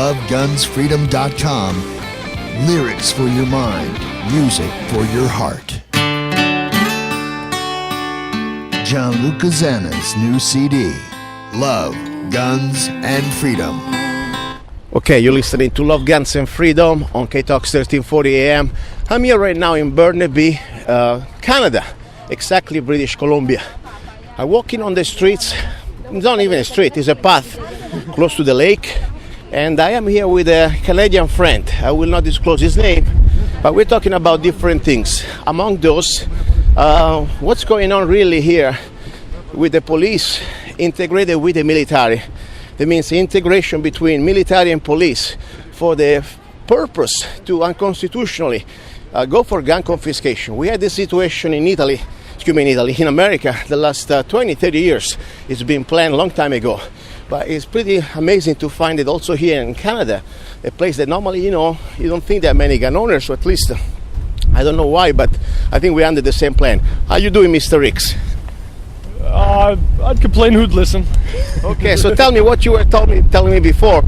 lovegunsfreedom.com. Lyrics for your mind, music for your heart. Luca Zanna's new CD, Love, Guns, and Freedom. Okay, you're listening to Love, Guns, and Freedom on K-Talks 1340 AM. I'm here right now in Burnaby, Canada, exactly British Columbia. I'm walking on the streets. It's not even a street, it's a path close to the lake. And I am here with a Canadian friend. I will not disclose his name, but we're talking about different things. Among those, what's going on really here with the police integrated with the military. That means integration between military and police for the purpose to unconstitutionally go for gun confiscation. We had this situation in in America, the last 20, 30 years. It's been planned a long time ago. But it's pretty amazing to find it also here in Canada, a place that normally, you don't think there are many gun owners, or at least, I don't know why, but I think we're under the same plan. How you doing, Mr. Ricks? I'd complain who'd listen. Okay, so tell me what you were telling me before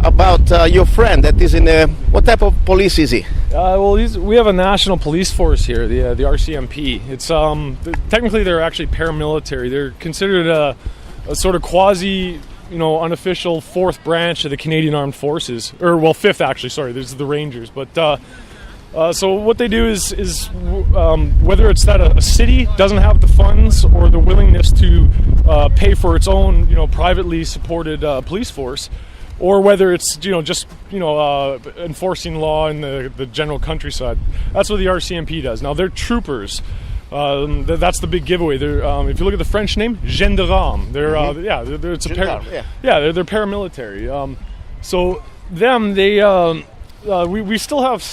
about your friend that is in what type of police is he? We have a national police force here, the RCMP. It's technically they're actually paramilitary. They're considered a sort of quasi, unofficial fourth branch of the Canadian Armed Forces, or fifth actually. Sorry, there's the Rangers, but. So what they do is whether it's that a city doesn't have the funds or the willingness to pay for its own, privately supported police force, or whether it's just enforcing law in the general countryside. That's what the RCMP does. Now they're troopers. That's the big giveaway. They're if you look at the French name, gendarme. They're they're paramilitary. So them we still have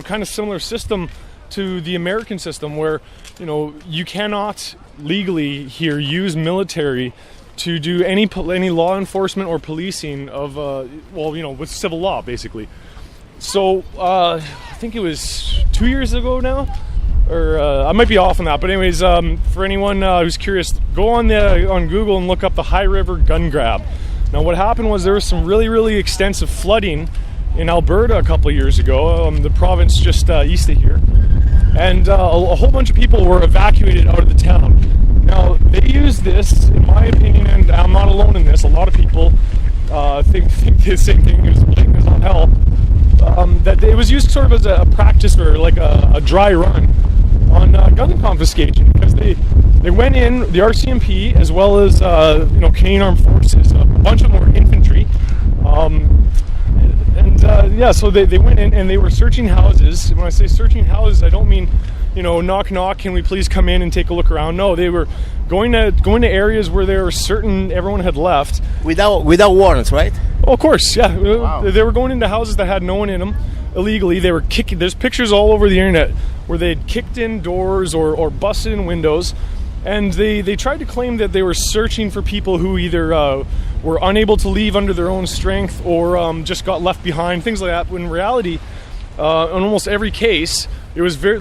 kind of similar system to the American system where you cannot legally here use military to do any law enforcement or policing of with civil law basically. So I think it was 2 years ago now, or I might be off on that, but anyways, for anyone who's curious, go on Google and look up the High River gun grab. Now what happened was there was some really, really extensive flooding in Alberta a couple of years ago, the province just east of here, and a whole bunch of people were evacuated out of the town. Now they use this, in my opinion, and I'm not alone in this, a lot of people think the same thing, it was blatant as all hell, that it was used sort of as a practice or like a dry run on gun confiscation, because they went in, the RCMP as well as Canadian Armed Forces, a bunch of them were infantry, so they went in and they were searching houses. When I say searching houses, I don't mean, knock knock, can we please come in and take a look around? No, they were going to areas where they were certain everyone had left. Without warrants, right? Oh, of course, yeah. Wow. They were going into houses that had no one in them illegally. They were kicking. There's pictures all over the internet where they'd kicked in doors or busted in windows. And they tried to claim that they were searching for people who either were unable to leave under their own strength or just got left behind, things like that. When in reality, in almost every case, it was very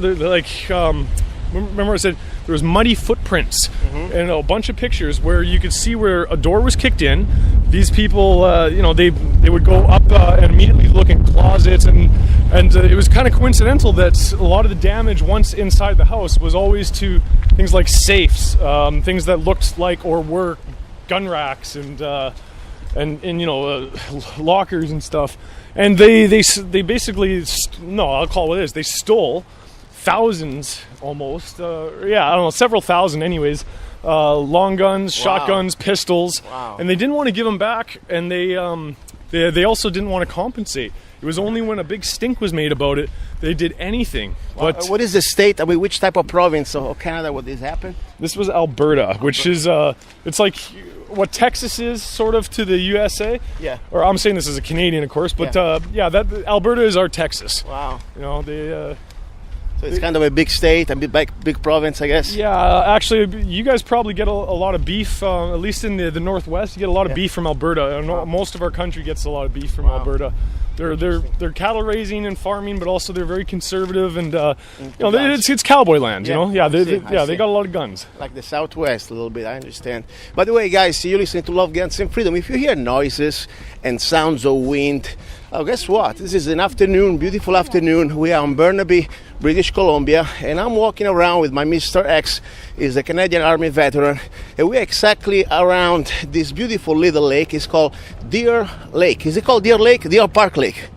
remember I said there was muddy footprints and a bunch of pictures where you could see where a door was kicked in. These people, they would go up and immediately look in closets, and it was kind of coincidental that a lot of the damage once inside the house was always to things like safes, things that looked like or were gun racks and lockers and stuff. And they basically, I'll call it what it is. They stole thousands, almost. Several thousand, anyways. Long guns, shotguns, pistols, and they didn't want to give them back, and they also didn't want to compensate. It was only when a big stink was made about it they did anything. But what is the state? I mean, which type of province of Canada would this happen? This was Alberta, which is it's like what Texas is sort of to the USA. Yeah. Or I'm saying this as a Canadian, of course, but that Alberta is our Texas. Wow. So it's kind of a big state, a big province, I guess. Yeah, actually, you guys probably get a lot of beef, at least in the Northwest. You get a lot of beef from Alberta. Most of our country gets a lot of beef from Alberta. they're cattle raising and farming, but also they're very conservative and it's cowboy land. You know, they got a lot of guns. Like the Southwest a little bit, I understand. By the way, guys, you're listening to Love, Guns and Freedom. If you hear noises and sounds of wind, guess what? This is an afternoon, beautiful afternoon. We are in Burnaby, British Columbia, and I'm walking around with my Mr. X. He's a Canadian Army veteran, and we're exactly around this beautiful little lake. It's called Deer Lake. Is it called Deer Lake? Deer Park Lake.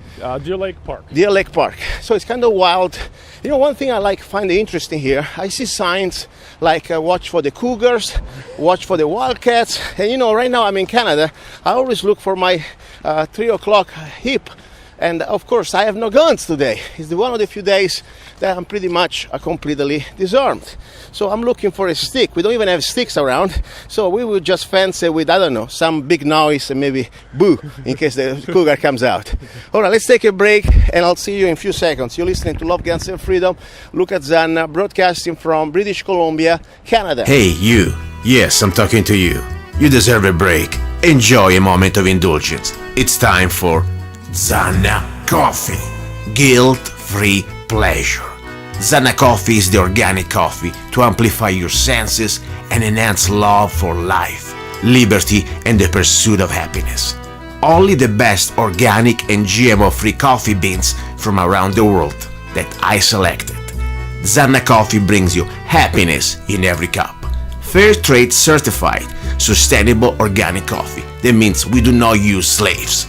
Deer Lake Park. Deer Lake Park. So it's kind of wild. You know, one thing I find interesting here, I see signs like watch for the cougars, watch for the wildcats. And you know, right now I'm in Canada. I always look for my 3 o'clock hip. And of course, I have no guns today. It's one of the few days that I'm pretty much completely disarmed. So I'm looking for a stick. We don't even have sticks around. So we will just fence it with, I don't know, some big noise and maybe boo in case the cougar comes out. All right, let's take a break and I'll see you in a few seconds. You're listening to Love, Guns and Freedom. Luca Zanna, broadcasting from British Columbia, Canada. Hey, you. Yes, I'm talking to you. You deserve a break. Enjoy a moment of indulgence. It's time for Zanna Coffee. Guilt-free pleasure. Zanna Coffee is the organic coffee to amplify your senses and enhance love for life, liberty, and the pursuit of happiness. Only the best organic and GMO-free coffee beans from around the world that I selected. Zanna Coffee brings you happiness in every cup. Fair trade certified, sustainable organic coffee. That means we do not use slaves.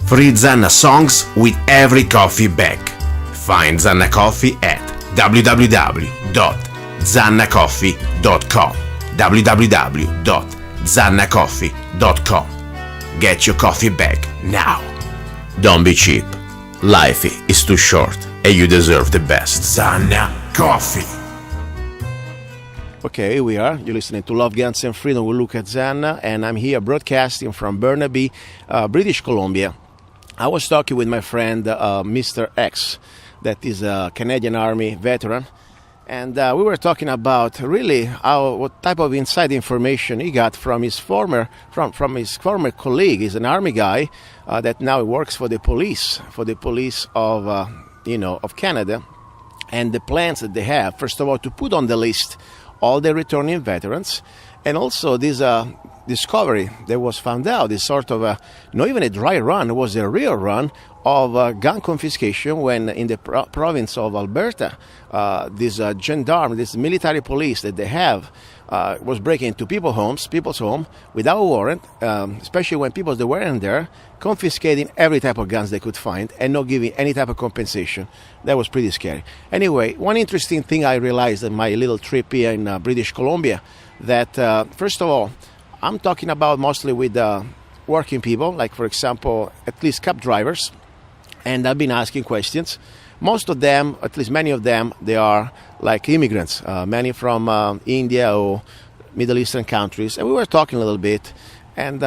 Free Zanna songs with every coffee bag. Find Zanna Coffee at www.zannacoffee.com. www.zannacoffee.com. Get your coffee bag now. Don't be cheap. Life is too short and you deserve the best. Zanna Coffee. Okay, here we are. You're listening to Love, Guns and Freedom with Luca Zanna, and I'm here broadcasting from Burnaby, British Columbia. I was talking with my friend, Mr. X, that is a Canadian Army veteran, and we were talking about really what type of inside information he got from his former colleague. He's an Army guy that now works for the police of of Canada, and the plans that they have. First of all, to put on the list all the returning veterans, and also this discovery that was found out, this sort of not even a dry run, it was a real run of gun confiscation when in the province of Alberta, this gendarme, this military police that they have, was breaking into people's home without a warrant, especially when people that weren't there, confiscating every type of guns they could find and not giving any type of compensation. That was pretty scary. Anyway, one interesting thing I realized in my little trip here in British Columbia, that first of all, I'm talking about mostly with working people, like for example, at least cab drivers, and I've been asking questions. Most of them, at least many of them, they are like immigrants, many from India or Middle Eastern countries, and we were talking a little bit, and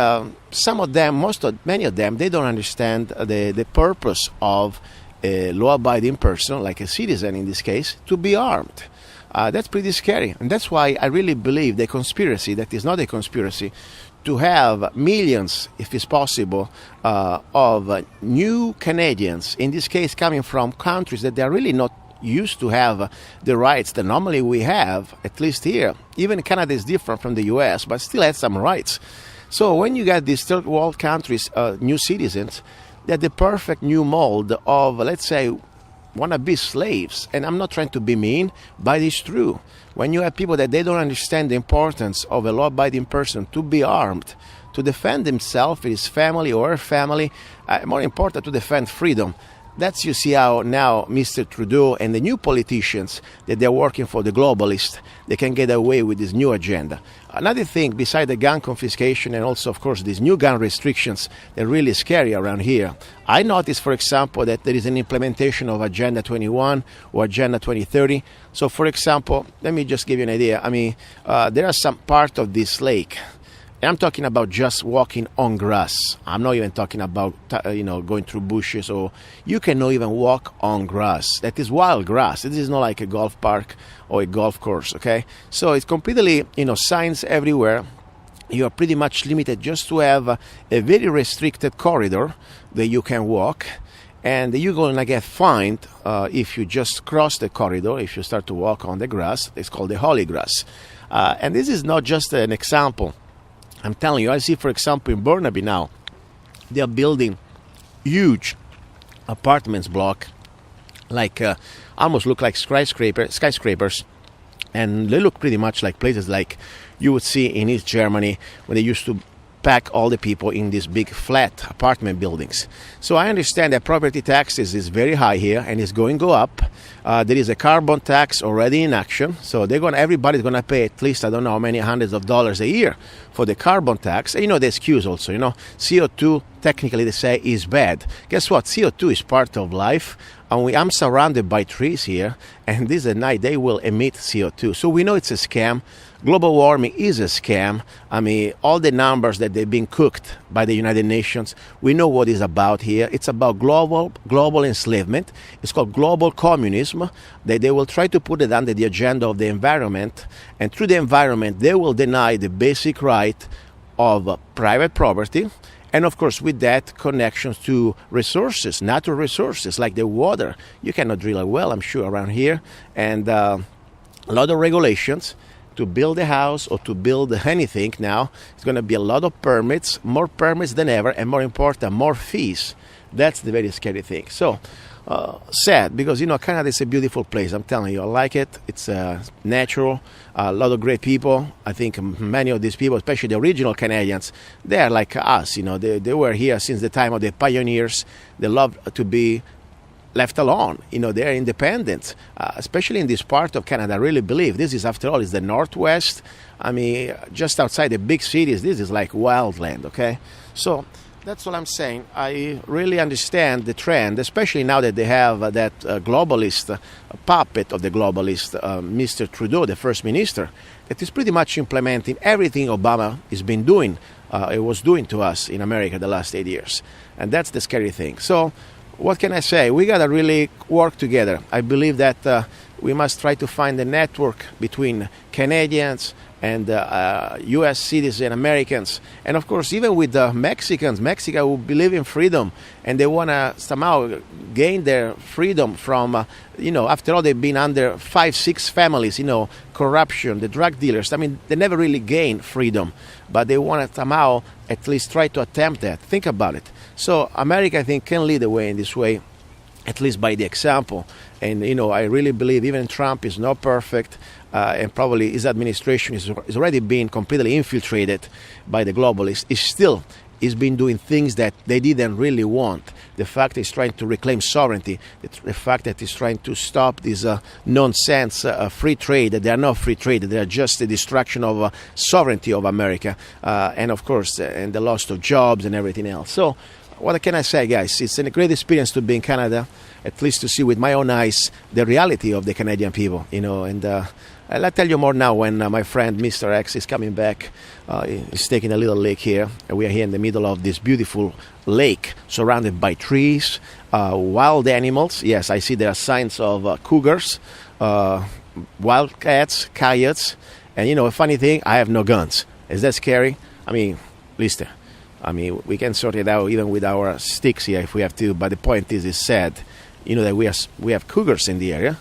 some of them, many of them, they don't understand the purpose of a law-abiding person, like a citizen in this case, to be armed. That's pretty scary, and that's why I really believe the conspiracy, that is not a conspiracy, to have millions, if it's possible, of new Canadians, in this case coming from countries that they are really not used to have the rights that normally we have, at least here. Even Canada is different from the US, but still has some rights. So when you get these third world countries, new citizens, they're the perfect new mold of, let's say, wannabe slaves. And I'm not trying to be mean, but it's true. When you have people that they don't understand the importance of a law-abiding person to be armed, to defend himself, his family or her family, more important, to defend freedom. That's, you see how now Mr. Trudeau and the new politicians that they're working for the globalists, they can get away with this new agenda. Another thing, beside the gun confiscation and also, of course, these new gun restrictions, they're really scary around here. I noticed, for example, that there is an implementation of Agenda 21 or Agenda 2030. So, for example, let me just give you an idea. I mean, there are some part of this lake. I'm talking about just walking on grass. I'm not even talking about, going through bushes, or you cannot even walk on grass. That is wild grass. This is not like a golf park or a golf course, okay? So it's completely, signs everywhere. you are pretty much limited just to have a very restricted corridor that you can walk, and you're going to get fined if you just cross the corridor, if you start to walk on the grass. It's called the holy grass. And this is not just an example. I'm telling you, I see, for example, in Burnaby now, they are building huge apartments block, like almost look like skyscrapers, and they look pretty much like places like you would see in East Germany when they used to pack all the people in these big flat apartment buildings. So I understand that property taxes is very high here and it's going to go up. There is a carbon tax already in action, so everybody's going to pay at least, I don't know how many hundreds of dollars a year for the carbon tax. And the excuse also, CO2 technically they say is bad. Guess what? CO2 is part of life. And I'm surrounded by trees here, and this at night they will emit CO2. So we know it's a scam. Global warming is a scam. I mean, all the numbers that they've been cooked by the United Nations, we know what it's about here. It's about global enslavement. It's called global communism. They will try to put it under the agenda of the environment, and through the environment they will deny the basic right of private property. And of course, with that, connections to resources, natural resources like the water. You cannot drill a well, I'm sure, around here. And a lot of regulations to build a house or to build anything now. It's going to be a lot of permits, more permits than ever, and more important, more fees. That's the very scary thing. So, sad, because, Canada is a beautiful place. I'm telling you, I like it. It's natural, a lot of great people. I think many of these people, especially the original Canadians, they are like us. They were here since the time of the pioneers. They love to be left alone. They're independent, especially in this part of Canada. I really believe this is, after all, is the Northwest. I mean, just outside the big cities, this is like wildland, okay? So that's what I'm saying. I really understand the trend, especially now that they have that globalist puppet of the globalist, Mr. Trudeau, the First Minister, that is pretty much implementing everything Obama has been doing, it was doing to us in America the last 8 years. And that's the scary thing. So what can I say? We got to really work together. I believe that we must try to find a network between Canadians and U.S. citizens, Americans, and of course even with the Mexicans. Mexico who believe in freedom, and they want to somehow gain their freedom from, after all, they've been under 5-6 families, corruption, the drug dealers. I mean, they never really gain freedom, but they want to somehow at least try to attempt that. Think about it. So America, I think, can lead the way in this way, at least by the example. And, I really believe even Trump is not perfect, and probably his administration is already being completely infiltrated by the globalists. He's been doing things that they didn't really want. The fact that he's trying to reclaim sovereignty, the fact that he's trying to stop this nonsense free trade, that they are not free trade, they are just the destruction of sovereignty of America, and of course, and the loss of jobs and everything else. So, what can I say, guys? It's a great experience to be in Canada, at least to see with my own eyes the reality of the Canadian people, and I'll tell you more now when my friend Mr. X is coming back. He's taking a little lake here, and we are here in the middle of this beautiful lake surrounded by trees, wild animals. Yes, I see there are signs of cougars, wildcats, coyotes, and a funny thing, I have no guns. Is that scary? I mean, listen. We can sort it out even with our sticks here if we have to, but the point is, it's sad, that we have cougars in the area,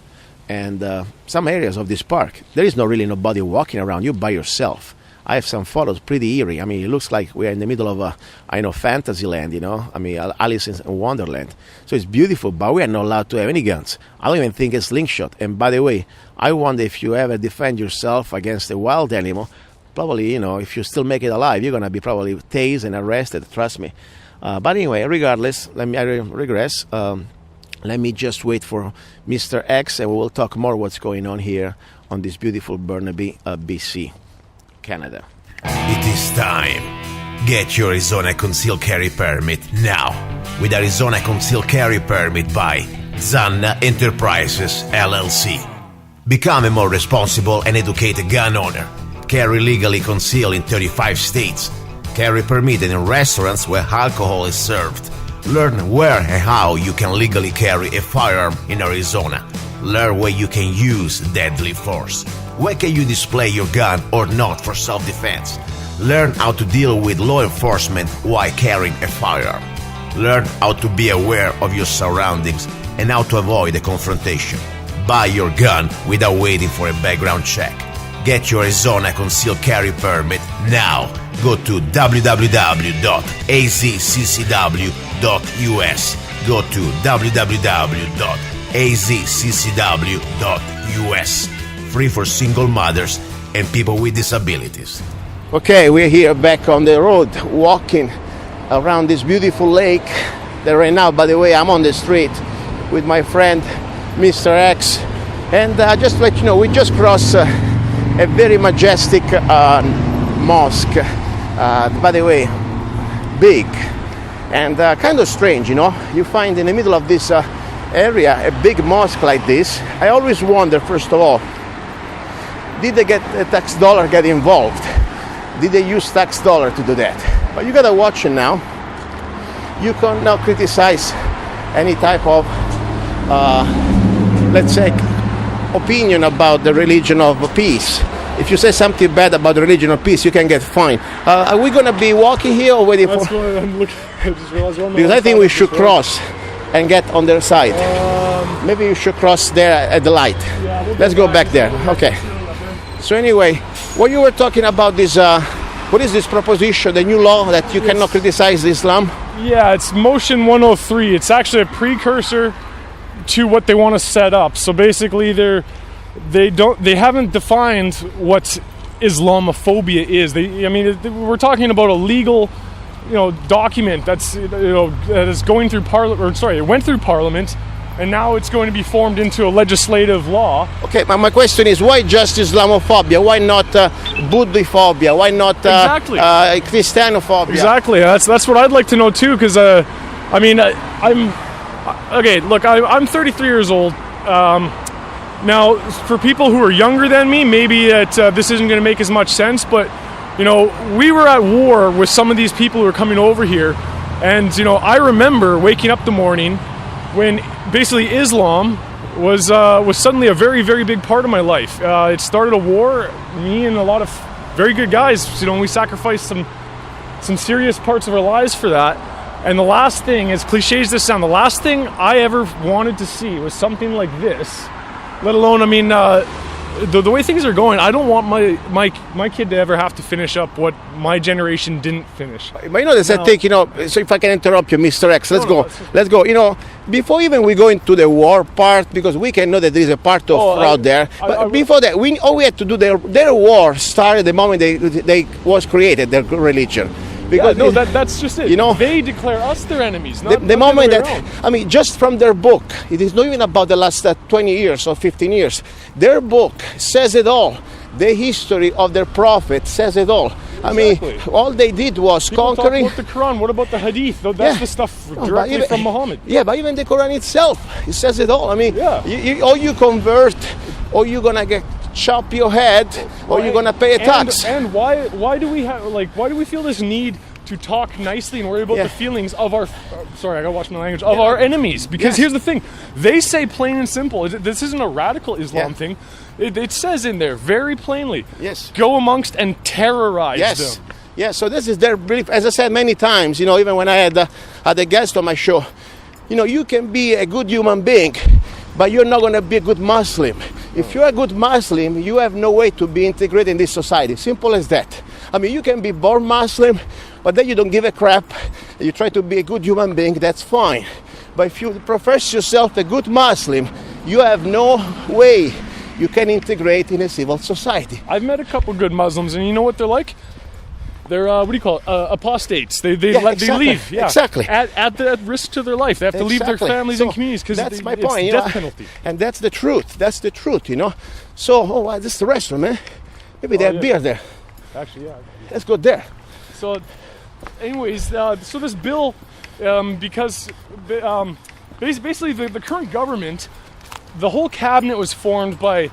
and some areas of this park, there is nobody walking around. You're by yourself. I have some photos, pretty eerie. It looks like we're in the middle of fantasy land, Alice in Wonderland. So it's beautiful, but we are not allowed to have any guns. I don't even think it's slingshot. And by the way, I wonder if you ever defend yourself against a wild animal. Probably, if you still make it alive, you're going to be probably tased and arrested, trust me. But anyway, regardless, I regress. Let me just wait for Mr. X, and we will talk more what's going on here on this beautiful Burnaby, BC, Canada. It is time. Get your Arizona Concealed Carry Permit now with Arizona Concealed Carry Permit by Zanna Enterprises, LLC. Become a more responsible and educated gun owner. Carry legally concealed in 35 states. Carry permitted in restaurants where alcohol is served. Learn where and how you can legally carry a firearm in Arizona. Learn where you can use deadly force. Where can you display your gun or not for self-defense? Learn how to deal with law enforcement while carrying a firearm. Learn how to be aware of your surroundings and how to avoid a confrontation. Buy your gun without waiting for a background check. Get your Arizona concealed carry permit now. Go to www.azccw.us. Go to www.azccw.us. Free for single mothers and people with disabilities. Okay, we're here back on the road, walking around this beautiful lake. That right now, by the way, I'm on the street with my friend, Mr. X. And just to let you know, we just crossed a very majestic mosque. By the way, big and kind of strange, you know. You find in the middle of this area a big mosque like this. I always wonder, first of all, did the tax dollar get involved? Did they use tax dollar to do that? But you gotta watch it now. You can now criticize any type of, let's say, opinion about the religion of peace. If you say something bad about the religion of peace, you can get fined. Are we gonna be walking here or waiting That's for? what I'm looking. I just realized we're on the Because wrong I think side we of should this road. cross and get on their side. Maybe you should cross there at the light. Yeah, we'll Let's go back there. Okay. So anyway, what you were talking about this, what is this proposition, the new law that you cannot criticize Islam? Yeah, it's Motion 103. It's actually a precursor to what they want to set up. So basically, they haven't defined what Islamophobia is. We're talking about a legal, document that is going through it went through Parliament, and now it's going to be formed into a legislative law. Okay, but my question is, why just Islamophobia? Why not Buddhiphobia? Why not Exactly. Christianophobia? Exactly. That's what I'd like to know too, because I'm 33 years old. Now, for people who are younger than me, maybe this isn't going to make as much sense, but we were at war with some of these people who were coming over here, and I remember waking up the morning when basically Islam was suddenly a very, very big part of my life. It started a war. Me and a lot of very good guys, we sacrificed some serious parts of our lives for that. And the last thing, as cliche as this sounds, the last thing I ever wanted to see was something like this. Let alone, the way things are going, I don't want my kid to ever have to finish up what my generation didn't finish. But that's I think, so if I can interrupt you, Mr. X, let's go. Before even we go into the war part, because we can know that there is a part of fraud there. But before that, all we had to do, their war started the moment they was created, their religion. Because that's just it. They declare us their enemies. The moment that, just from their book, it is not even about the last 20 years or 15 years. Their book says it all. The history of their prophet says it all. Exactly. All they did was People conquering. talk about the Quran. What about the Hadith? That's the stuff directly from Muhammad. Yeah, but even the Quran itself, it says it all. Or you convert, or you're gonna chop your head, or you're gonna pay a tax. And why do we feel this need to talk nicely and worry about the feelings of our sorry, I gotta watch my language, of our enemies? Because here's the thing, they say plain and simple, this isn't a radical Islam thing. It says in there very plainly, go amongst and terrorize them. Yeah, so this is their belief. As I said many times, even when I had a guest on my show, you can be a good human being, but you're not going to be a good Muslim. If you're a good Muslim, you have no way to be integrated in this society. Simple as that. You can be born Muslim, but then you don't give a crap. You try to be a good human being, that's fine. But if you profess yourself a good Muslim, you have no way you can integrate in a civil society. I've met a couple good Muslims, and you know what they're like? They're apostates. They leave. Yeah, exactly. At risk to their life. They have to leave their families and communities because that's my point. It's death penalty. And that's the truth. That's the truth. So, this is the restaurant, man. Maybe they have beer there. Actually, yeah. Let's go there. So, anyways, so this bill, because basically the current government, the whole cabinet was formed by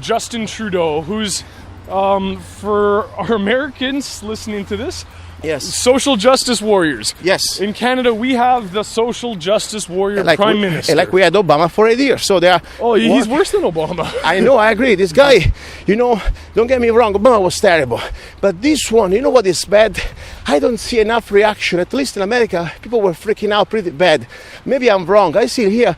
Justin Trudeau, who's for our Americans listening to this, Yes. Social justice warriors. Yes. In Canada, we have the social justice warrior prime minister. Like we had Obama for 8 years. So they are. Oh, he's worse than Obama. I know, I agree. This guy, don't get me wrong, Obama was terrible. But this one, you know what is bad? I don't see enough reaction. At least in America, people were freaking out pretty bad. Maybe I'm wrong. I see here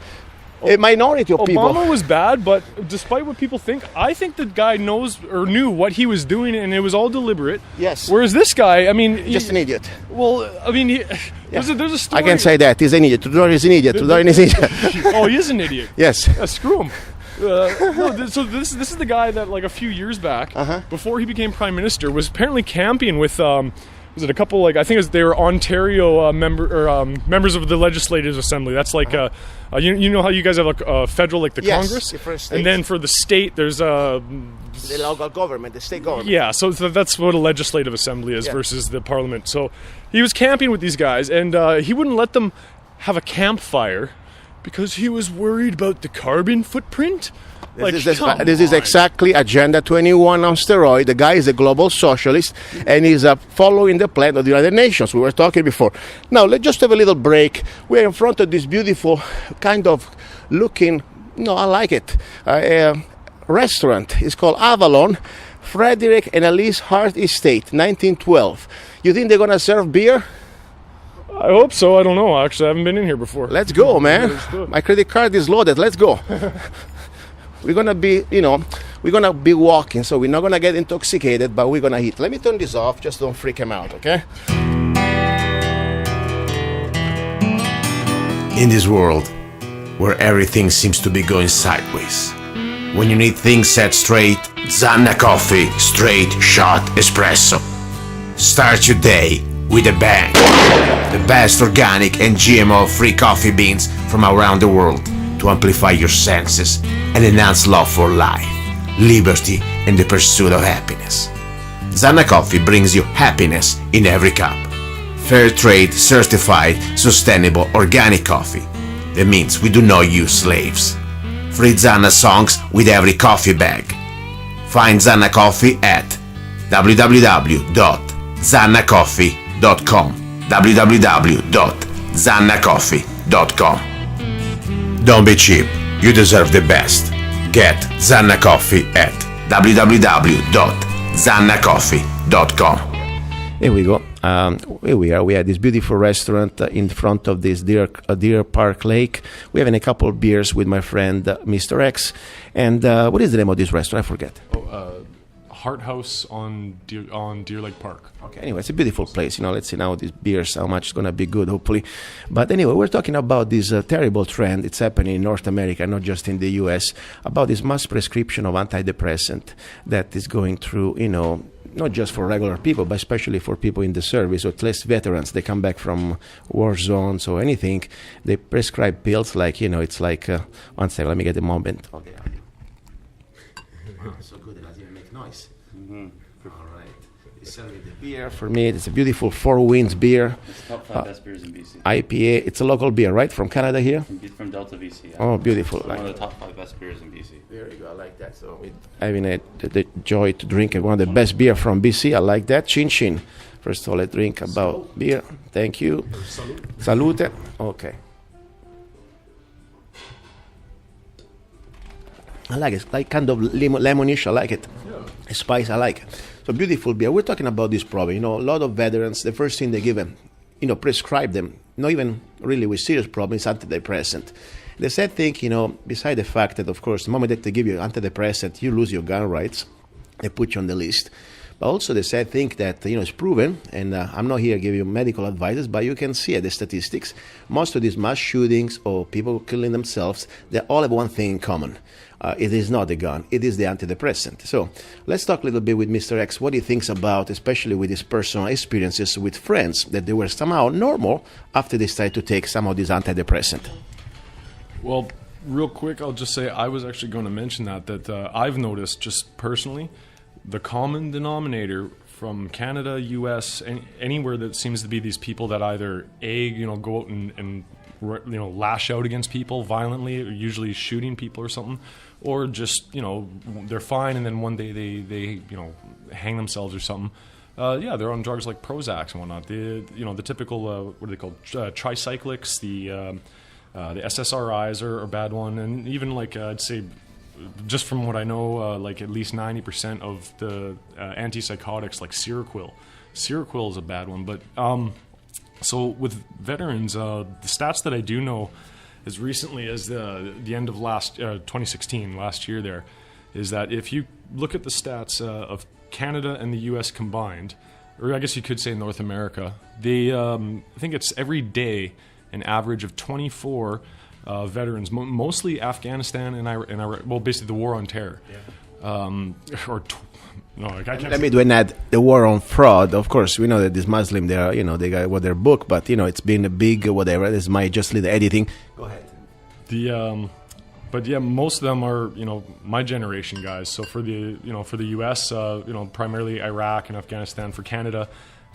a minority of people. Obama was bad, but despite what people think, I think the guy knows or knew what he was doing, and it was all deliberate. Yes. Whereas this guy, I mean, Just an idiot. Well, I mean, there's a story. I can say that. He's an idiot. Trudeau is an idiot. Trudeau is an idiot. Oh, he is an idiot. Yes. Screw him. So this is the guy that like a few years back, before he became prime minister, was apparently camping with was it a couple, like I think they were Ontario members of the Legislative Assembly. That's like you know how you guys have a federal, like the Congress, and then for the state there's the local government, the state government. Yeah, so that's what a Legislative Assembly is versus the Parliament. So he was camping with these guys, and he wouldn't let them have a campfire because he was worried about the carbon footprint. This is exactly Agenda 21 on steroid. The guy is a global socialist, and he's following the plan of the United Nations. We were talking before. Now, let's just have a little break. We're in front of this beautiful kind of looking, I like it, restaurant. It's called Avalon, Frederick and Elise Hart Estate, 1912. You think they're going to serve beer? I hope so. I don't know. Actually, I haven't been in here before. Let's go, man. My credit card is loaded. Let's go. We're going to be, we're going to be walking, so we're not going to get intoxicated, but we're going to eat. Let me turn this off. Just don't freak him out, okay? In this world where everything seems to be going sideways, when you need things set straight, Zanna Coffee Straight Shot Espresso. Start your day with a bang. The best organic and GMO-free coffee beans from around the world to amplify your senses and enhance love for life, liberty, and the pursuit of happiness. Zanna Coffee brings you happiness in every cup. Fair trade, certified, sustainable, organic coffee. That means we do not use slaves. Free Zanna songs with every coffee bag. Find Zanna Coffee at www.zannacoffee.com www.zannacoffee.com. Don't be cheap, you deserve the best. Get Zanna Coffee at www.zannacoffee.com. Here we go. Here we are. We have this beautiful restaurant in front of this Deer Park Lake. We're having a couple of beers with my friend Mr. X. And what is the name of this restaurant? I forget. Heart House on Deer Lake Park. Okay, anyway, it's a beautiful place. Let's see now these beers, how much it's going to be good, hopefully. But anyway, we're talking about this terrible trend. It's happening in North America, not just in the U.S., about this mass prescription of antidepressant that is going through, not just for regular people, but especially for people in the service, or at least veterans. They come back from war zones or anything. They prescribe pills like, it's like, one second, let me get a moment. Okay. Wow, so good, it doesn't even make noise. All right. It's serving the beer. For me, it's a beautiful Four Winds beer. It's top 5 best beers in BC. IPA. It's a local beer, right? From Canada here? From Delta, BC. Yeah. Oh, beautiful. One of the top 5 best beers in BC. There you go. I like that. So having the joy to drink one of the best beer from BC. I like that. Chin chin. First of all, let's drink about beer. Thank you. Salute. Okay. I like it. It's like kind of lemonish. I like it. Yeah. Spice. I like it. So beautiful beer. We're talking about this problem. A lot of veterans, the first thing they give them, prescribe them, not even really with serious problems, antidepressant. The sad thing, beside the fact that, of course, the moment that they give you antidepressant, you lose your gun rights. They put you on the list. But also the sad thing that, it's proven, and I'm not here to give you medical advice, but you can see the statistics. Most of these mass shootings or people killing themselves, they all have one thing in common. It is not the gun, it is the antidepressant. So let's talk a little bit with Mr. X, what he thinks about, especially with his personal experiences with friends, that they were somehow normal after they started to take some of these antidepressant. Well, real quick, I'll just say I was actually going to mention that I've noticed just personally, the common denominator from Canada, U.S., anywhere that seems to be these people that either go out and lash out against people violently, or usually shooting people or something, or just they're fine and then one day they hang themselves or something. Yeah, they're on drugs like Prozac and whatnot. The typical what are they called? Tricyclics, the SSRIs are a bad one, and even like I'd say, just from what I know, like at least 90% of the antipsychotics, like Seroquel. Seroquel is a bad one, but so with veterans, the stats that I do know as recently as the end of 2016, last year there, is that if you look at the stats of Canada and the U.S. combined, or I guess you could say North America, they I think it's every day an average of 24 veterans, mostly Afghanistan and Iraq, well, basically the war on terror. No, I can't. Let me do an ad. The war on fraud. Of course, we know that this Muslim, they are, they got what their book, but it's been a big whatever. This might just lead the editing. Go ahead. But yeah, most of them are my generation guys. So for the for the U.S., primarily Iraq and Afghanistan. For Canada,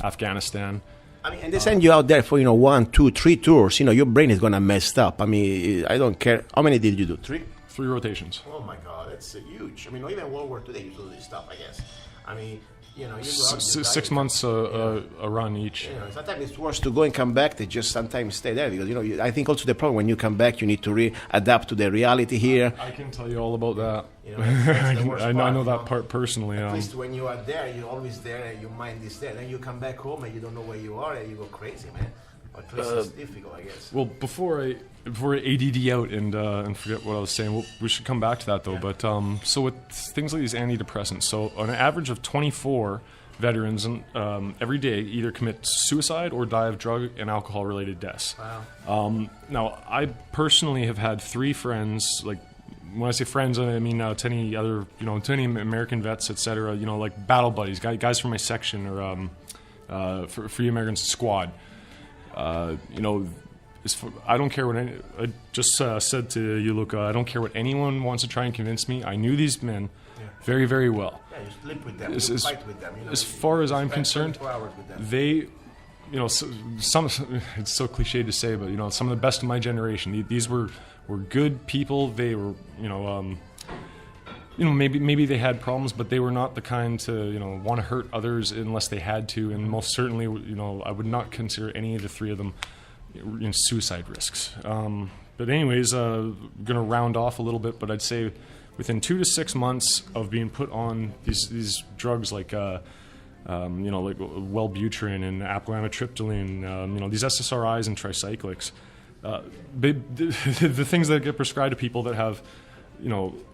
Afghanistan. I mean, and they send you out there for 1, 2, 3 tours. Your brain is gonna mess up. I mean, I don't care. How many did you do? 3? 3 rotations. Oh my God, that's huge. I mean, even World War II they used to do this stuff. I guess. I mean, you go out 6 months a run each. Sometimes it's worse to go and come back. They just sometimes stay there because I think also the problem when you come back, you need to adapt to the reality here. I can tell you all about that. That's the worst I part, know that part personally. At least when you are there, you're always there, and your mind is there. Then you come back home and you don't know where you are, and you go crazy, man. At least it's difficult, I guess. Well, before I ADD out and forget what I was saying, we should come back to that though. Yeah. But so with things like these antidepressants, so on an average of 24 veterans every day either commit suicide or die of drug and alcohol related deaths. Wow. Now, I personally have had 3 friends, like when I say friends, I mean to any other, to any American vets, etc. Like battle buddies, guys from my section or Free American Squad. I don't care what I just said to you, Luca. I don't care what anyone wants to try and convince me. I knew these men very, very well. Yeah, you sleep with them, you fight with them. As far as I'm concerned, they, some it's so cliche to say, but some of the best of my generation. These were good people. They were, maybe they had problems, but they were not the kind to want to hurt others unless they had to. And most certainly, I would not consider any of the 3 of them suicide risks. But anyways, going to round off a little bit, but I'd say within 2 to 6 months of being put on these drugs like like Wellbutrin and amitriptyline, these SSRIs and tricyclics, the things that get prescribed to people that have,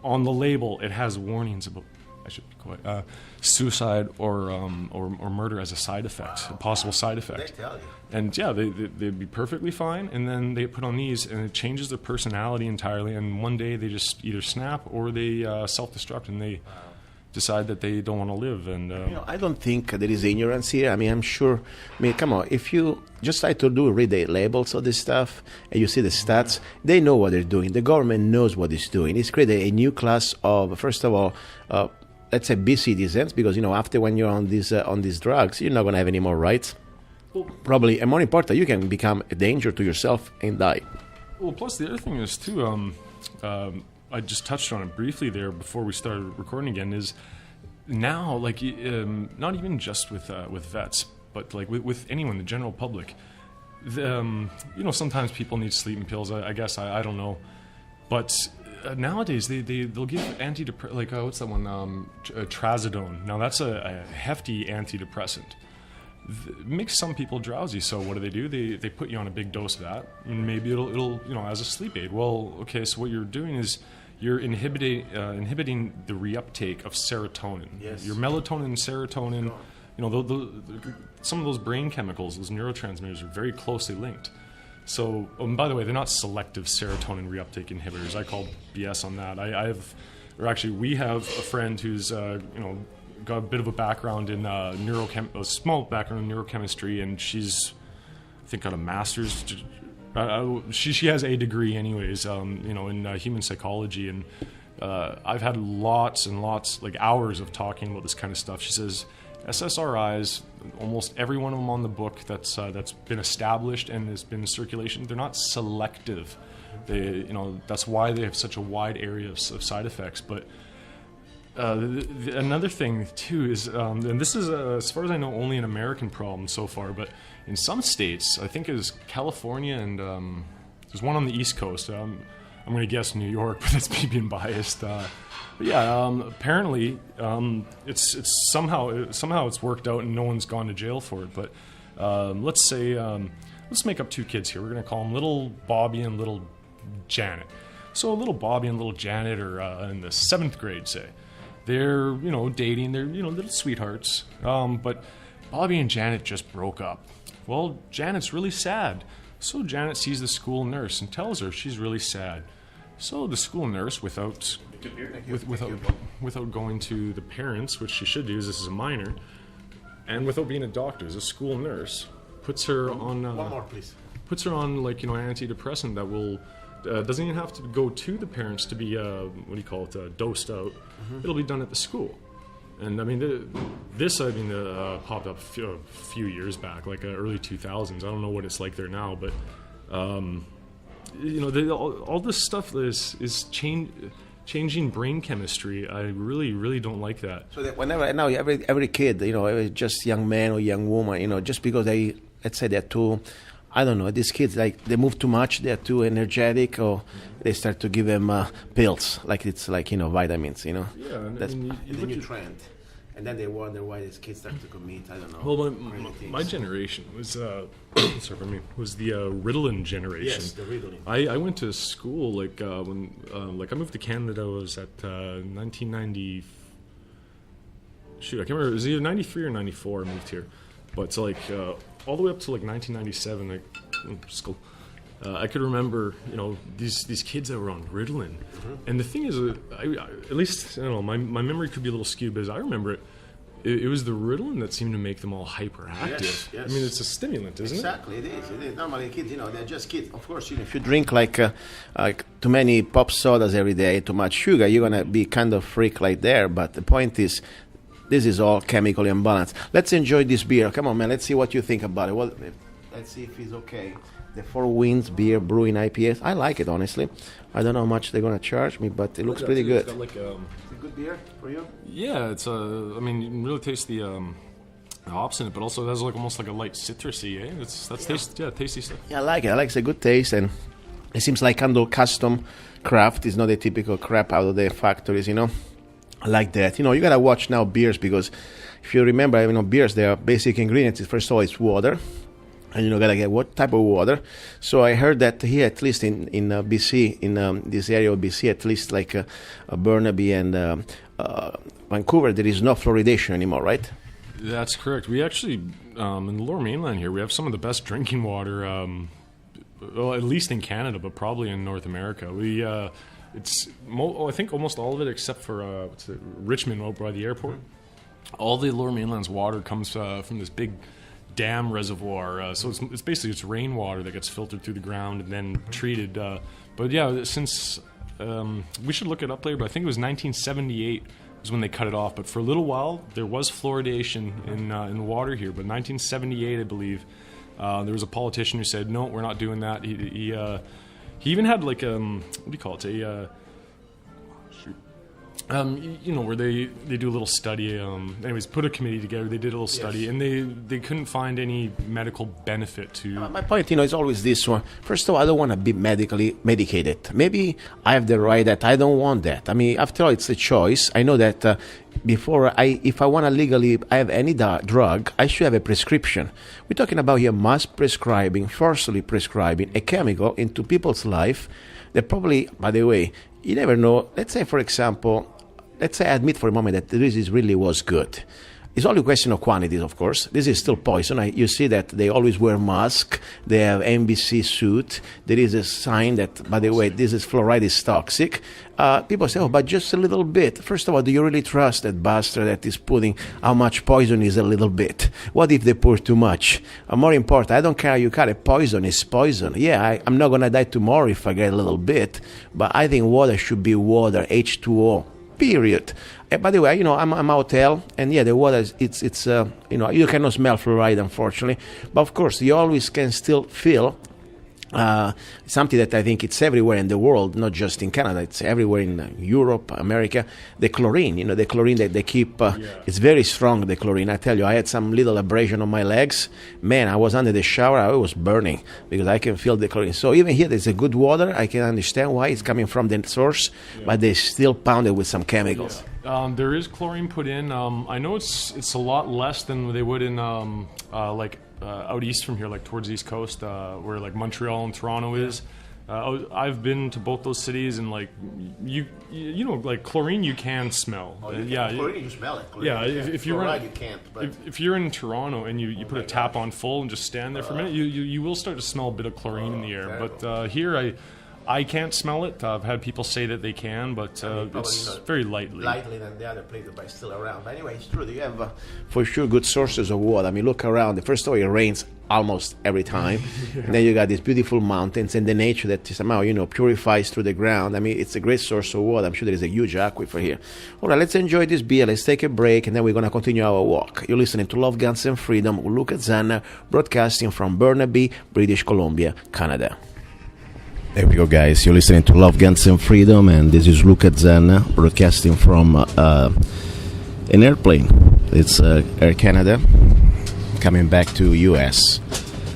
on the label it has warnings about, I should be quiet, suicide or murder as a side effect, a possible side effect. They tell you. And yeah, they'd be perfectly fine, and then they put on these, and it changes their personality entirely. And one day they just either snap or they self-destruct, and they decide that they don't want to live. And I don't think there is ignorance here. I mean, I'm sure. I mean, come on, if you just try to read the labels of this stuff, and you see the stats, they know what they're doing. The government knows what it's doing. It's created a new class of, first of all, let's say B citizens, because after when you're on these drugs, you're not going to have any more rights. Probably, and more important, you can become a danger to yourself and die. Well, plus the other thing is too, I just touched on it briefly there before we started recording again, is now, like, not even just with vets, but like with anyone, the general public. Sometimes people need sleeping pills. I guess I don't know, but nowadays they'll give antidepressant, like what's that one? Trazodone. Now that's a hefty antidepressant. It makes some people drowsy. So what do? They put you on a big dose of that, and maybe it'll as a sleep aid. Well, okay, so what you're doing is you're inhibiting the reuptake of serotonin. Yes. Your melatonin and serotonin, some of those brain chemicals, those neurotransmitters, are very closely linked. So, by the way, they're not selective serotonin reuptake inhibitors. I call BS on that. We have a friend who's got a bit of a background in a small background in neurochemistry, and she's, I think, got a master's. She has a degree, anyways, in human psychology, and I've had lots and lots, like hours of talking about this kind of stuff. She says SSRIs, almost every one of them on the book that's been established and has been in circulation, they're not selective. That's why they have such a wide area of side effects, but Another thing too is, and this is as far as I know only an American problem so far, but in some states, I think it is California and there's one on the East Coast. I'm going to guess New York, but that's me being biased. But yeah, apparently it's somehow it's worked out and no one's gone to jail for it. But let's say let's make up two kids here. We're going to call them Little Bobby and Little Janet. So little Bobby and little Janet are in the 7th grade, say. They're, dating. They're, little sweethearts. But Bobby and Janet just broke up. Well, Janet's really sad. So Janet sees the school nurse and tells her she's really sad. So the school nurse, without going to the parents, which she should do, as this is a minor, and without being a doctor, as a school nurse, puts her on. One more, please. Puts her on antidepressant that will. Doesn't even have to go to the parents to be dosed out. Mm-hmm. It'll be done at the school, and I mean this popped up a few years back, like early 2000s. I don't know what it's like there now, but all this stuff is changing brain chemistry. I really don't like that. So that whenever now every kid, just young man or young woman, just because let's say they're too. I don't know, these kids, like, they move too much, they're too energetic, or they start to give them pills, like it's like, vitamins, Yeah, That's the new trend. And then they wonder why these kids start to commit, I don't know. Well, my generation was, was the Ritalin generation. Yes, the Ritalin. I went to school, when I moved to Canada, I was at 1990, I can't remember, it was either 93 or 94 I moved here. But it's all the way up to 1997, I could remember, these kids that were on Ritalin. Mm-hmm. And the thing is, at least, I don't know, my memory could be a little skewed, but as I remember it was the Ritalin that seemed to make them all hyperactive. Yes. I mean, it's a stimulant, isn't exactly, it? Exactly, it is. Normally kids, they're just kids. Of course, if you drink like too many pop sodas every day, too much sugar, you're going to be kind of freak like there. But the point is, this is all chemically unbalanced. Let's enjoy this beer. Come on, man. Let's see what you think about it. Well, let's see if it's okay. The Four Winds Beer Brewing IPA. I like it, honestly. I don't know how much they're going to charge me, but it looks pretty good. It's got it's a good beer for you? Yeah, it's you can really taste the hops in it, but also it has almost like a light citrusy, eh? Tasty stuff. Yeah, I like it. It's a good taste, and it seems like kind of custom craft. It's not a typical crap out of the factories, I like that. You gotta watch now beers, because if you remember, beers, their basic ingredients is, first of all, it's water, and you gotta get what type of water. So I heard that here, at least in BC, in this area of BC, at least like Burnaby and Vancouver, there is no fluoridation anymore, right? That's correct. We actually, in the Lower Mainland here, we have some of the best drinking water, well, at least in Canada, but probably in North America. I think almost all of it, except for Richmond, over by the airport. All the Lower Mainland's water comes from this big dam reservoir. So it's basically rainwater that gets filtered through the ground and then treated. But yeah, since we should look it up later, but I think it was 1978 was when they cut it off. But for a little while, there was fluoridation in the water here. But 1978, I believe, there was a politician who said, no, we're not doing that. He even had what do you call it? Where they do a little study. Anyways, put a committee together. They did a little study, yes. And they couldn't find any medical benefit to. My point, is always this one. First of all, I don't want to be medically medicated. Maybe I have the right that I don't want that. I mean, after all, it's a choice. I know that if I want to legally have any drug, I should have a prescription. We're talking about here forcibly prescribing a chemical into people's life that probably, by the way, you never know. Let's say, for example, I admit for a moment that this really was good. It's only a question of quantities, of course. This is still poison. You see that they always wear masks. They have NBC suit. There is a sign that, by the way, fluoride is toxic. People say, but just a little bit. First of all, do you really trust that bastard that is putting how much poison is a little bit? What if they pour too much? More important, I don't care how you cut it. Poison is poison. Yeah, I'm not going to die tomorrow if I get a little bit. But I think water should be water, H2O. Period. By the way, I'm a hotel, and yeah, the water it's you cannot smell fluoride, unfortunately, but of course you always can still feel something that I think it's everywhere in the world, not just in Canada. It's everywhere in Europe, America. The chlorine, the chlorine that they keep, it's very strong, the chlorine. I tell you, I had some little abrasion on my legs. Man, I was under the shower, I was burning because I can feel the chlorine. So even here, there's a good water. I can understand why it's coming from the source, but they still pound it with some chemicals. There is chlorine put in. I know it's a lot less than they would in out east from here, like towards the East Coast, where like Montreal and Toronto is. I've been to both those cities, and like you know, like chlorine you can smell. Chlorine, you smell it. Chlorine, if you're Fluoride, you can't. But if you're in Toronto and you put a tap on full and just stand there for a minute, you will start to smell a bit of chlorine in the air. But here I can't smell it. I've had people say that they can, but it's very lightly. Lightly than the other place, but still around. But anyway, it's true. You have, for sure, good sources of water. I mean, look around. The first of all, it rains almost every time. And then you got these beautiful mountains and the nature that somehow, purifies through the ground. I mean, it's a great source of water. I'm sure there is a huge aquifer here. All right, let's enjoy this beer. Let's take a break, and then we're going to continue our walk. You're listening to Love, Guns, and Freedom with Luca Zanna, broadcasting from Burnaby, British Columbia, Canada. There we go, guys. You're listening to Love, Guns, and Freedom, and this is Luca Zanna, broadcasting from an airplane. It's Air Canada, coming back to US.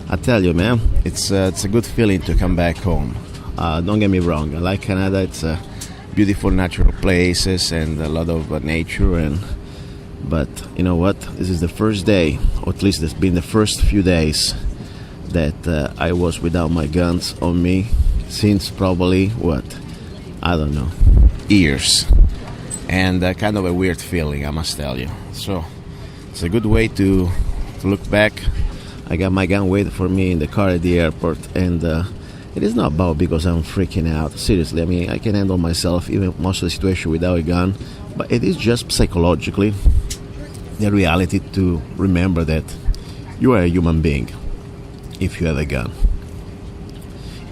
I tell you, man, it's a good feeling to come back home. Don't get me wrong. I like Canada. It's beautiful natural places and a lot of nature. But you know what? This is the first day, or at least it's been the first few days, that I was without my guns on me. Since probably, I don't know, years. And kind of a weird feeling, I must tell you. So, it's a good way to look back. I got my gun waiting for me in the car at the airport. And it is not about because I'm freaking out. Seriously, I mean, I can handle myself, even most of the situation without a gun. But it is just psychologically the reality to remember that you are a human being if you have a gun.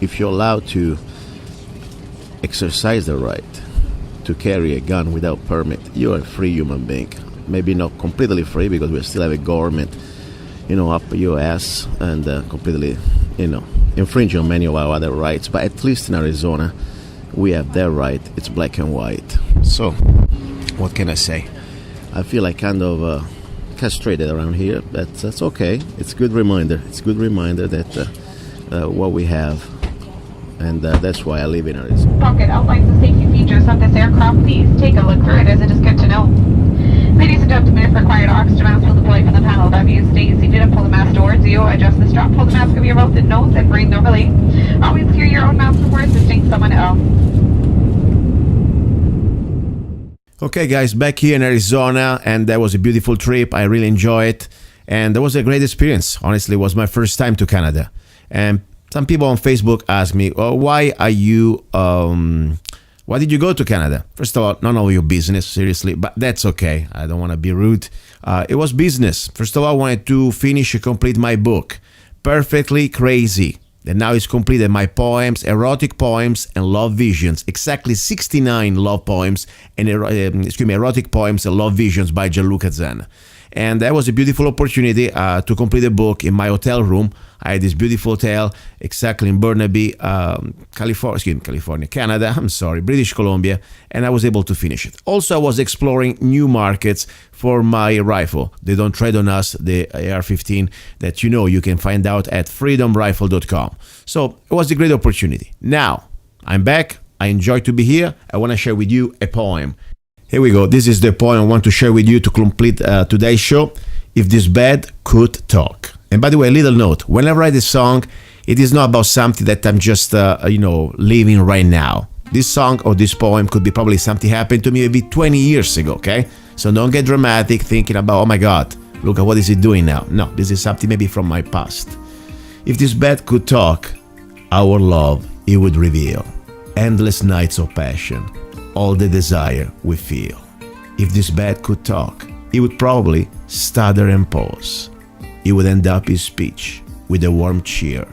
If you're allowed to exercise the right to carry a gun without permit, you're a free human being. Maybe not completely free because we still have a government, up your ass and completely, infringing on many of our other rights. But at least in Arizona, we have that right. It's black and white. So, what can I say? I feel like kind of castrated around here, but that's okay. It's a good reminder. It's a good reminder that what we have. And that's why I live in Arizona. Pocket outlines the safety features of this aircraft. Please take a look through it as it is good to know. Ladies and gentlemen, if required, oxygen mask will deploy from the panel W. Stay seated and pull the mask towards you. Adjust the strap, pull the mask over your mouth and nose, and breathe normally. Always clear your own mask before assisting someone else. Okay, guys, back here in Arizona, and that was a beautiful trip. I really enjoyed it, and that was a great experience. Honestly, it was my first time to Canada, and some people on Facebook ask me, why did you go to Canada? First of all, none of your business, seriously, but that's okay. I don't want to be rude. It was business. First of all, I wanted to finish and complete my book, Perfectly Crazy. That now is completed, my poems, erotic poems and love visions. Exactly 69 love poems and erotic poems and love visions by Luca Zanna. And that was a beautiful opportunity to complete the book in my hotel room. I had this beautiful hotel exactly in Burnaby, California, Canada, British Columbia, and I was able to finish it. Also, I was exploring new markets for my rifle. They don't trade on us, the AR-15 that you can find out at freedomrifle.com. So it was a great opportunity. Now, I'm back. I enjoy to be here. I want to share with you a poem. Here we go. This is the poem I want to share with you to complete today's show. If this bed could talk. And by the way, a little note. When I write a song, it is not about something that I'm just, living right now. This song or this poem could be probably something happened to me maybe 20 years ago, okay? So don't get dramatic thinking about, oh my God, look at what is he doing now. No, this is something maybe from my past. If this bed could talk, our love, it would reveal. Endless nights of passion. All the desire we feel. If this bed could talk, it would probably stutter and pause. It would end up his speech with a warm cheer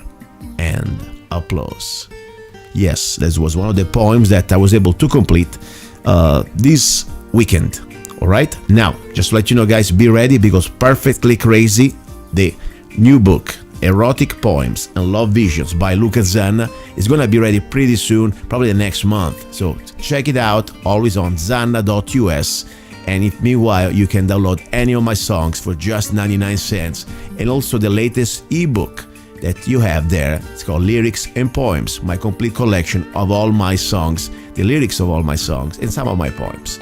and applause. Yes, this was one of the poems that I was able to complete this weekend. All right, now just to let you know, guys, be ready because Perfectly Crazy, the new book Erotic Poems and Love Visions by Luca Zanna is gonna be ready pretty soon, probably the next month. So check it out, always on zanna.us. And if meanwhile you can download any of my songs for just 99 cents, and also the latest ebook that you have there. It's called Lyrics and Poems, my complete collection of all my songs, the lyrics of all my songs, and some of my poems.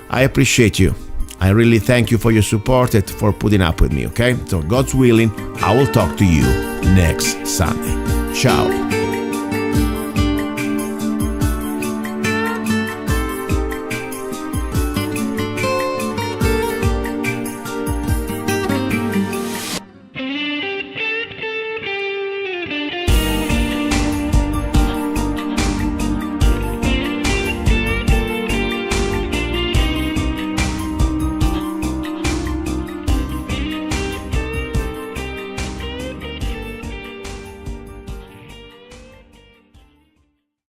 I appreciate you. I really thank you for your support and for putting up with me, okay? So God's willing, I will talk to you next Sunday. Ciao.